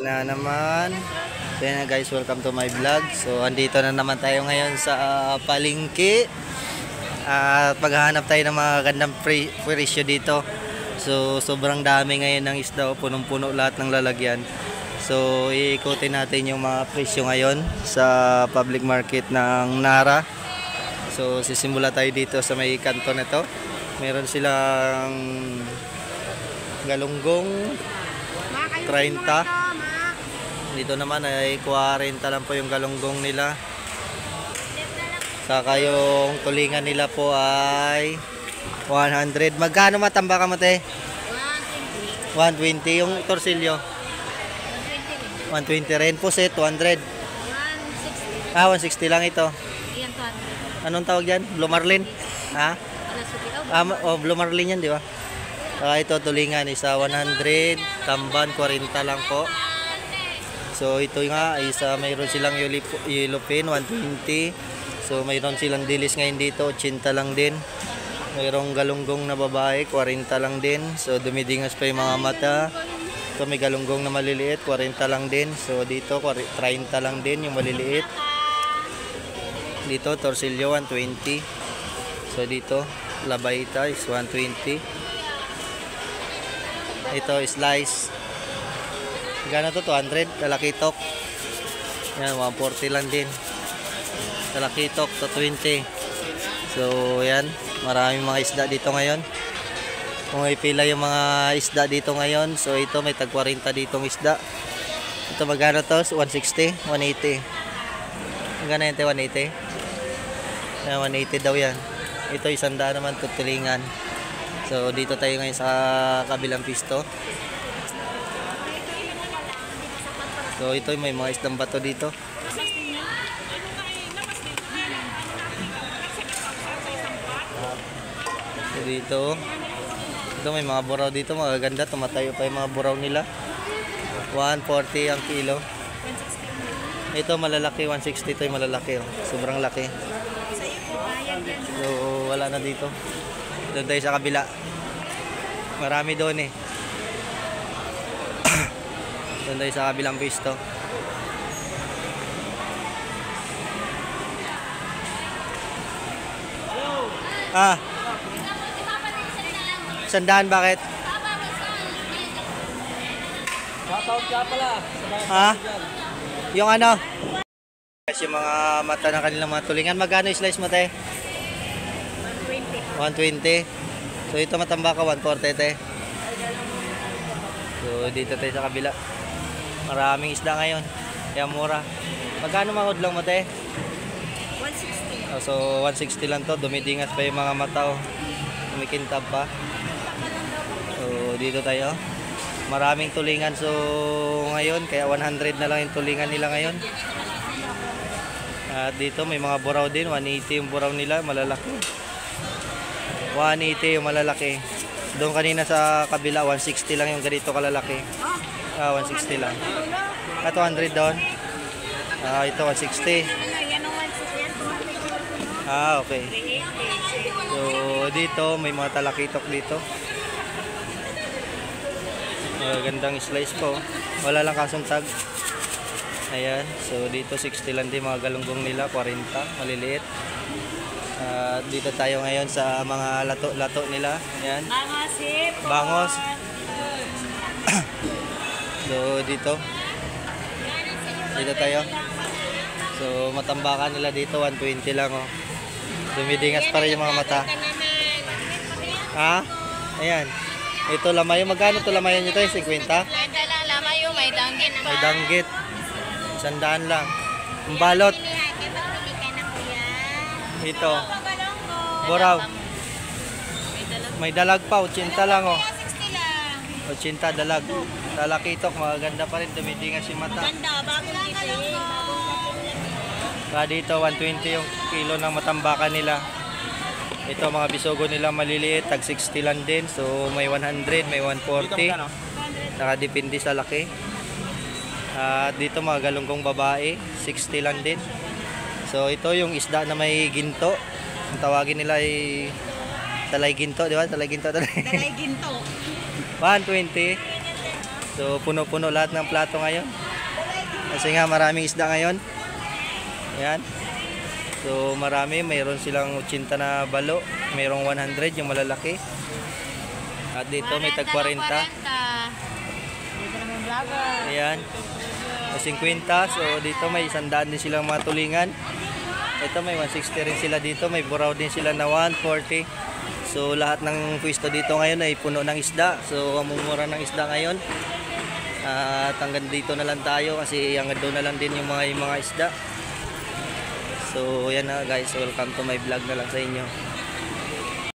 Na naman. So yan guys, welcome to my vlog. So andito na naman tayo ngayon sa palengke. At maghahanap tayo ng mga gandang presyo dito. So sobrang dami ngayon ng isda, punong-puno lahat ng lalagyan. So iikutin natin yung mga presyo ngayon sa public market ng Nara. So sisimula tayo dito sa may kanto nito. Meron silang galunggong 30. Dito naman ay 40 lang po yung galunggong nila. Saka yung tulingan nila po ay 100. Magkano matamba ka mate? 120. Yung torsilyo? 120 rin po set. 200. 160. 160 lang ito. Anong tawag dyan? Blue Marlin? Ha? Blue Marlin yan, di ba? Ito tulingan isa 100. Tamban 40 lang po. So ito nga isa mayroon silang yellow pin 120. So mayroon silang dilis ngayon dito 80 lang din. Mayroong galunggong na babae 40 lang din. So dumidingas pa yung mga mata. So may galunggong na maliliit 40 lang din. So dito 30 lang din yung maliliit. Dito torsilyo 120. So dito labaita is 120. Ito slice. Gano to 200, talakitok. Yan 140 lang din. Talakitok to 20. So yan, maraming mga isda dito ngayon. Kung ipila yung mga isda dito ngayon, so ito may tag 40 ditong isda. Ito magkano to? 160, 180. Magkano yun 180? Yan 180 daw yan. Ito 100 naman tutulingan. So dito tayo ngayon sa kabilang pisto. So ito may mga isdang bato dito. So dito. Ito may mga buraw dito, magaganda, tumatayo pa yung mga buraw nila. 140 ang kilo. Ito malalaki 160, ito yung malalaki, oh. Sobrang laki. So wala na dito. Doon tayo sa kabila. Marami doon eh. Doon tayo sa kabilang pisto. Sandaan bakit? Yung ano? Yung mga mata ng kanilang mga tulingan. Magkano slice mo te? 120. So ito matamba ka 140 te. So dito tayo sa kabila. Maraming isda ngayon. Kaya mura. Magkano mahudlong mo te? 160. So 160 lang to. Dumidingas pa yung mga mata. Kumikintab pa. So dito tayo. Maraming tulingan. So ngayon kaya 100 na lang yung tulingan nila ngayon. At dito may mga buraw din. 180 yung buraw nila. Malalaki. 180 yung malalaki. Doon kanina sa kabila 160 lang yung ganito kalalaki. 160 lang. At 200 doon. Ito 160. Okay. So dito may mga talakitok dito. Gandang slice po. Wala lang kasuntag. Ayan. So dito 60 lang din mga galunggong nila, 40 maliliit. Dito tayo ngayon sa mga lato nila. Ayan. Bangos. So dito tayo. So matambakan nila dito 120 lang oh. Dumidingas pa rin yung mga mata. Ayan. Ito lamayo, magkano to lamayo nyo tayo? 50? Lamayo, may danggit pa. May danggit. 100 lang. Ang balot. Ito. Buraw. May dalag pa, 80 lang oh. 80 dalag. Talakitok, magaganda pa rin, dumidingas yung mata. Ganda, bagong gising. Dito 120 yung kilo ng matambakan nila. Ito mga bisogo nila maliliit, tag 60 lang din. So may 100, may 140. Nakadepende sa laki. At dito mga galunggong babae, 60 lang din. So ito yung isda na may ginto. Ang tawagin nila ay talay ginto, di ba? Talay ginto. Talay ginto. 120. So puno-puno lahat ng plato ngayon. Kasi nga maraming isda ngayon. Ayan. So marami, mayroon silang 80 na balo, mayroong 100 yung malalaki. At dito may tag 40. Dito naman vlogger. Ayan. 50. So dito may 100 din silang mga tulingan. Ito may 160 rin sila dito, may buraw din sila na 140. So lahat ng pwesto dito ngayon ay puno ng isda. So ang mumura ng isda ngayon. At hanggang dito na lang tayo kasi hanggang doon na lang din yung mga isda. So yan na guys, welcome to my vlog na lang sa inyo.